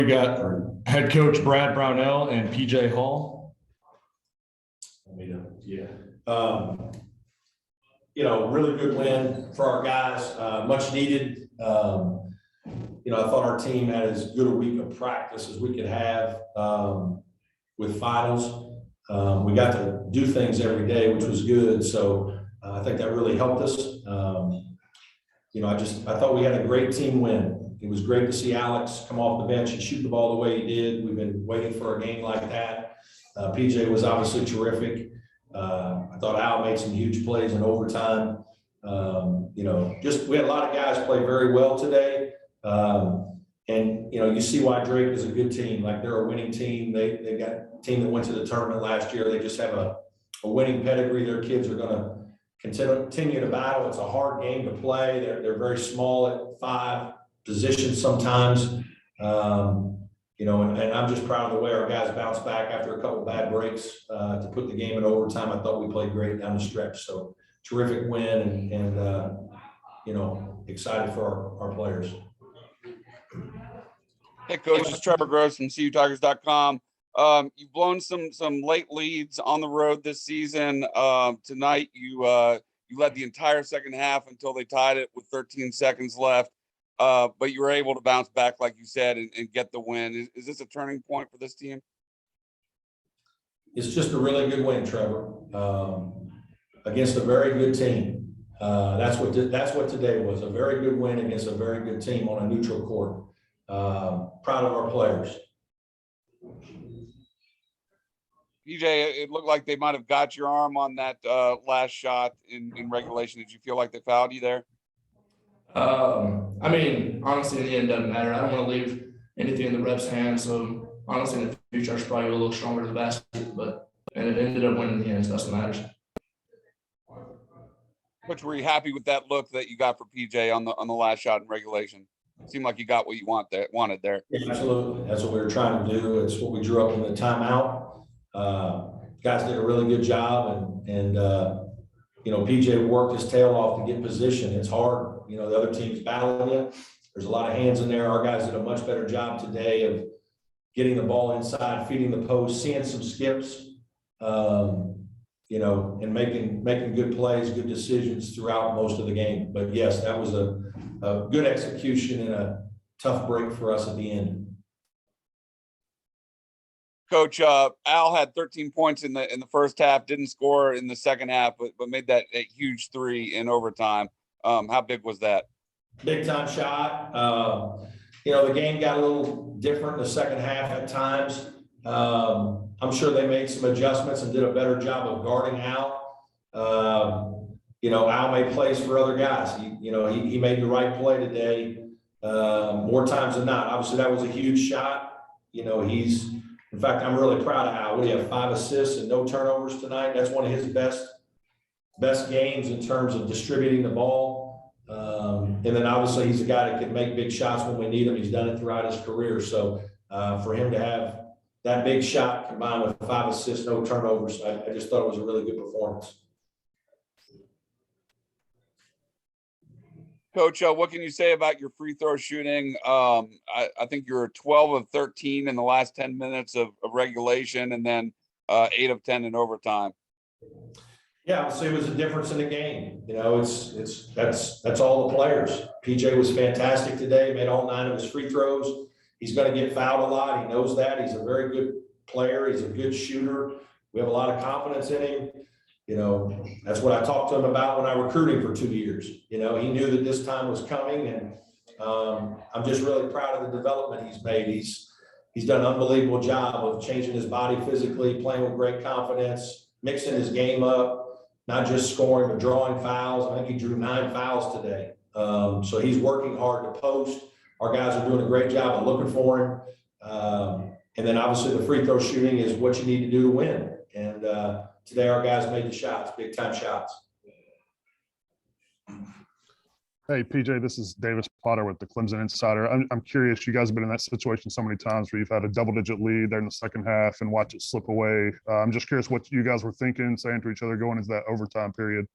We got head coach Brad Brownell and PJ Hall. Really good win for our guys, much needed. I thought our team had as good a week of practice as we could have with finals. We got to do things every day, which was good. So I think that really helped us. I thought we had a great team win. It was great to see Alex come off the bench and shoot the ball the way he did. We've been waiting for a game like that. PJ was obviously terrific. I thought Al made some huge plays in overtime. We had a lot of guys play very well today. You see why Drake is a good team. Like, they're a winning team. They got a team that went to the tournament last year. They just have a winning pedigree. Their kids are going to continue to battle. It's a hard game to play. They're very small at 5 positions sometimes. And I'm just proud of the way our guys bounced back after a couple bad breaks to put the game in overtime. I thought we played great down the stretch. So terrific win and excited for our players. Hey, coach, it's Trevor Gross from CUTigers.com. You've blown some late leads on the road this season. Tonight, you led the entire second half until they tied it with 13 seconds left. But you were able to bounce back, like you said, and get the win. Is this a turning point for this team? It's just a really good win, Trevor, against a very good team. That's what today was, a very good win against a very good team on a neutral court. Proud of our players. PJ, it looked like they might have got your arm on that last shot in regulation. Did you feel like they fouled you there? Honestly, in the end, it doesn't matter. I don't want to leave anything in the ref's hands. So honestly, in the future, I should probably go a little stronger to the basket, and it ended up winning in the end. So that's what matters. Coach, were you happy with that look that you got for PJ on the last shot in regulation? It seemed like you got what you wanted there. Yeah, absolutely. That's what we were trying to do. It's what we drew up in the timeout. Guys did a really good job, and PJ worked his tail off to get position. It's hard. The other team's battling you. There's a lot of hands in there. Our guys did a much better job today of getting the ball inside, feeding the post, seeing some skips, and making good plays, good decisions throughout most of the game. But yes, that was a good execution and a tough break for us at the end. Coach, Al had 13 points in the first half, didn't score in the second half, but made that huge 3 in overtime. How big was that? Big time shot. The game got a little different in the second half at times. I'm sure they made some adjustments and did a better job of guarding Al. Al made plays for other guys. He made the right play today more times than not. Obviously, that was a huge shot. In fact, I'm really proud of Al. We have 5 assists and no turnovers tonight. That's one of his best games in terms of distributing the ball. And then obviously he's a guy that can make big shots when we need him. He's done it throughout his career. So for him to have that big shot combined with 5 assists, no turnovers, I just thought it was a really good performance. Coach, what can you say about your free throw shooting? I think you're 12 of 13 in the last 10 minutes of regulation, and then 8 of 10 in overtime. Yeah, obviously it was a difference in the game. That's all the players. PJ was fantastic today, made all 9 of his free throws. He's going to get fouled a lot. He knows that. He's a very good player. He's a good shooter. We have a lot of confidence in him. That's what I talked to him about when I recruited him for 2 years. He knew that this time was coming, and I'm just really proud of the development he's made. He's done an unbelievable job of changing his body physically, playing with great confidence, mixing his game up, not just scoring, but drawing fouls. I think he drew 9 fouls today. So he's working hard to post. Our guys are doing a great job of looking for him. And then obviously the free throw shooting is what you need to do to win. And today our guys made the shots, big time shots. Hey, PJ, this is Davis Potter with the Clemson Insider. I'm curious, you guys have been in that situation so many times where you've had a double-digit lead there in the second half and watch it slip away. I'm just curious what you guys were thinking, saying to each other going into that overtime period.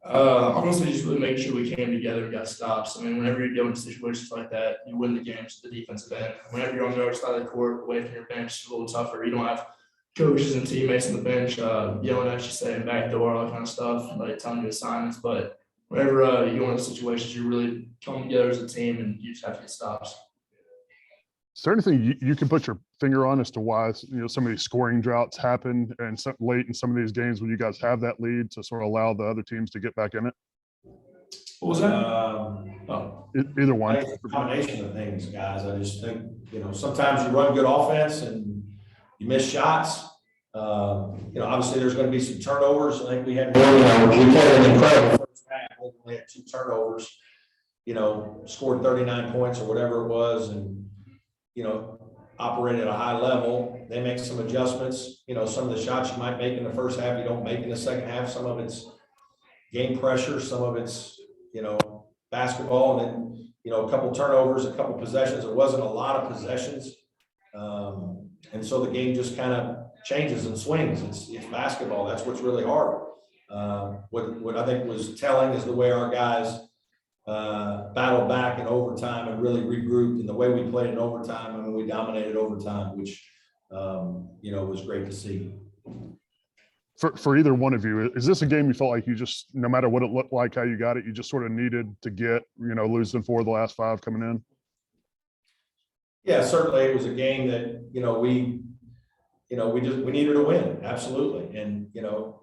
Honestly, just really making sure we came together and got stops. I mean, whenever you go into situations like that, you win the games at the defensive end. Whenever you're on the other side of the court, away from your bench, it's a little tougher. You don't have coaches and teammates on the bench yelling at you, saying back door, all that kind of stuff, like telling you assignments. But whenever you go into situations, you really come together as a team and you just have to get stops. Is there anything you can put your finger on as to why some of these scoring droughts happen and late in some of these games when you guys have that lead to sort of allow the other teams to get back in it? What was that? Either one. It's a combination of things, guys. I just think, sometimes you run good offense and you miss shots. Obviously there's going to be some turnovers. I think we had an incredible first half. We only had 2 turnovers, scored 39 points or whatever it was. And, operate at a high level. They make some adjustments. Some of the shots you might make in the first half, you don't make in the second half. Some of it's game pressure. Some of it's, basketball. And then, a couple turnovers, a couple possessions. It wasn't a lot of possessions. And so the game just kind of changes and swings. It's basketball. That's what's really hard. What I think was telling is the way our guys battled back in overtime and really regrouped, and the way we played in overtime. I mean, we dominated overtime, which was great to see. For either one of you, is this a game you felt like you just, no matter what it looked like, how you got it, you just sort of needed to get, losing 4 of the last 5 coming in? Yeah, certainly it was a game that we needed to win, absolutely. And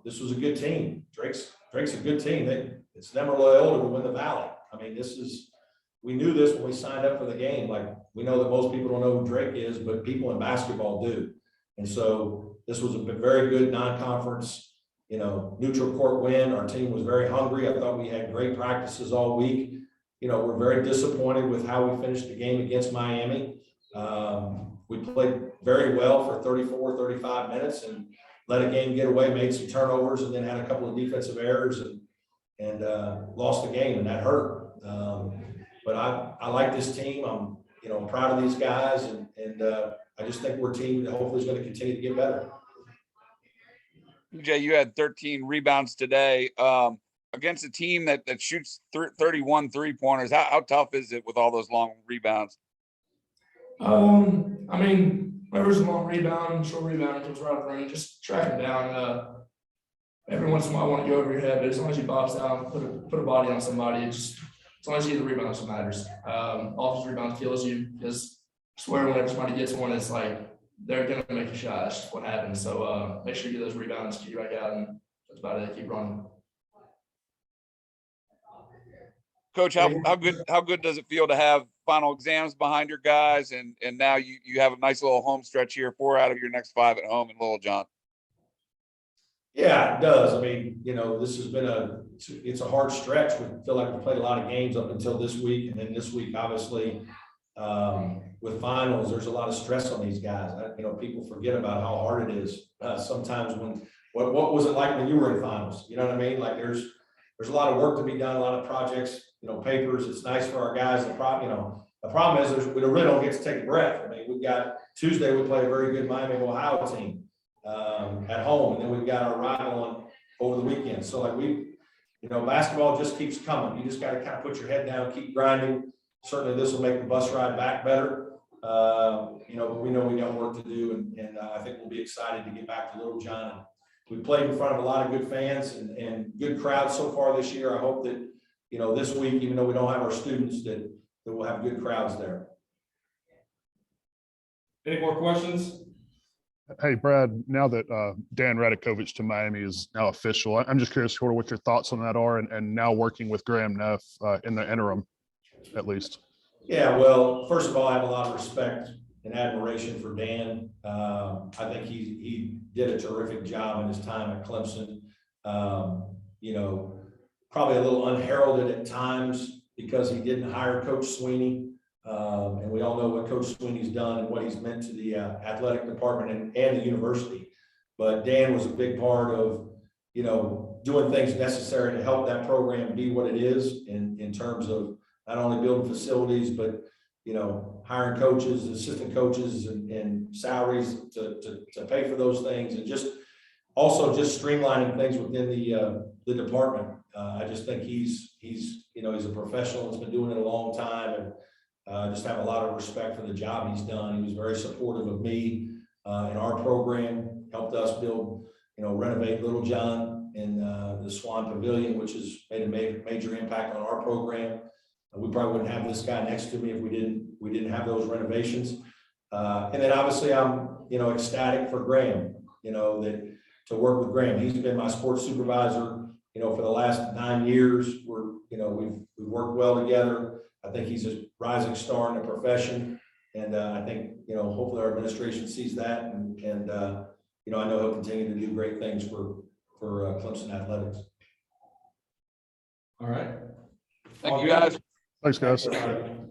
this was a good team. Drake's a good team. It's never Loyola to win the Valley. I mean, we knew this when we signed up for the game. Like, we know that most people don't know who Drake is, but people in basketball do. And so this was a very good non-conference, neutral court win. Our team was very hungry. I thought we had great practices all week. We're very disappointed with how we finished the game against Miami. We played very well for 34, 35 minutes and let a game get away, made some turnovers, and then had a couple of defensive errors and lost the game, and that hurt. But I like this team. I'm proud of these guys, and I just think we're a team that hopefully is going to continue to get better. PJ, you had 13 rebounds today against a team that shoots 31 3-pointers. How tough is it with all those long rebounds? I mean, whenever it's a long rebound, short rebound, it comes right up the ring, just track it down. Every once in a while, I want to go over your head, but as long as you box down, put a body on somebody, as long as you get the rebound, that's what matters. Offensive rebound kills you, because I swear whenever somebody gets one, it's like they're going to make a shot. That's just what happens. So make sure you get those rebounds, keep back out, and that's about it. Keep running. Coach, how good does it feel to have final exams behind your guys, and now you have a nice little home stretch here, 4 out of your next 5 at home in Little John? Yeah, it does. I mean, this has been it's a hard stretch. We feel like we played a lot of games up until this week, and then this week, obviously, with finals, there's a lot of stress on these guys. People forget about how hard it is sometimes. What was it like when you were in finals? You know what I mean? Like, there's a lot of work to be done, a lot of projects, papers. It's nice for our guys. The problem is we really don't get to take a breath. I mean, we've got Tuesday, we play a very good Miami, Ohio team at home, and then we've got our rival on over the weekend. So basketball just keeps coming. You just got to kind of put your head down, keep grinding. Certainly this will make the bus ride back better. But we know we got work to do, and I think we'll be excited to get back to Little John. We played in front of a lot of good fans and good crowds so far this year. I hope that, this week, even though we don't have our students, that we'll have good crowds there. Any more questions? Hey, Brad, now that Dan Radakovich to Miami is now official, I'm just curious sort of what your thoughts on that are, and now working with Graham Neff in the interim, at least. Yeah, well, first of all, I have a lot of respect and admiration for Dan. I think he did a terrific job in his time at Clemson. Probably a little unheralded at times because he didn't hire Coach Sweeney. And we all know what Coach Sweeney's done and what he's meant to the athletic department and the university. But Dan was a big part of, doing things necessary to help that program be what it is in terms of not only building facilities, but, hiring coaches, assistant coaches, and salaries to pay for those things. And just, also just streamlining things within the department. I just think he's a professional that's been doing it a long time, and just have a lot of respect for the job he's done. He was very supportive of me in our program, helped us build, renovate Little John and the Swan Pavilion, which has made a major impact on our program. We probably wouldn't have this guy next to me if we didn't have those renovations. And then obviously I'm, ecstatic for Graham, that to work with Graham. He's been my sports supervisor, for the last 9 years. We've worked well together. I think he's a rising star in the profession. And I think, hopefully our administration sees that. And I know he'll continue to do great things for Clemson athletics. All right. Thank you, guys. Thanks, guys. Thanks, everybody.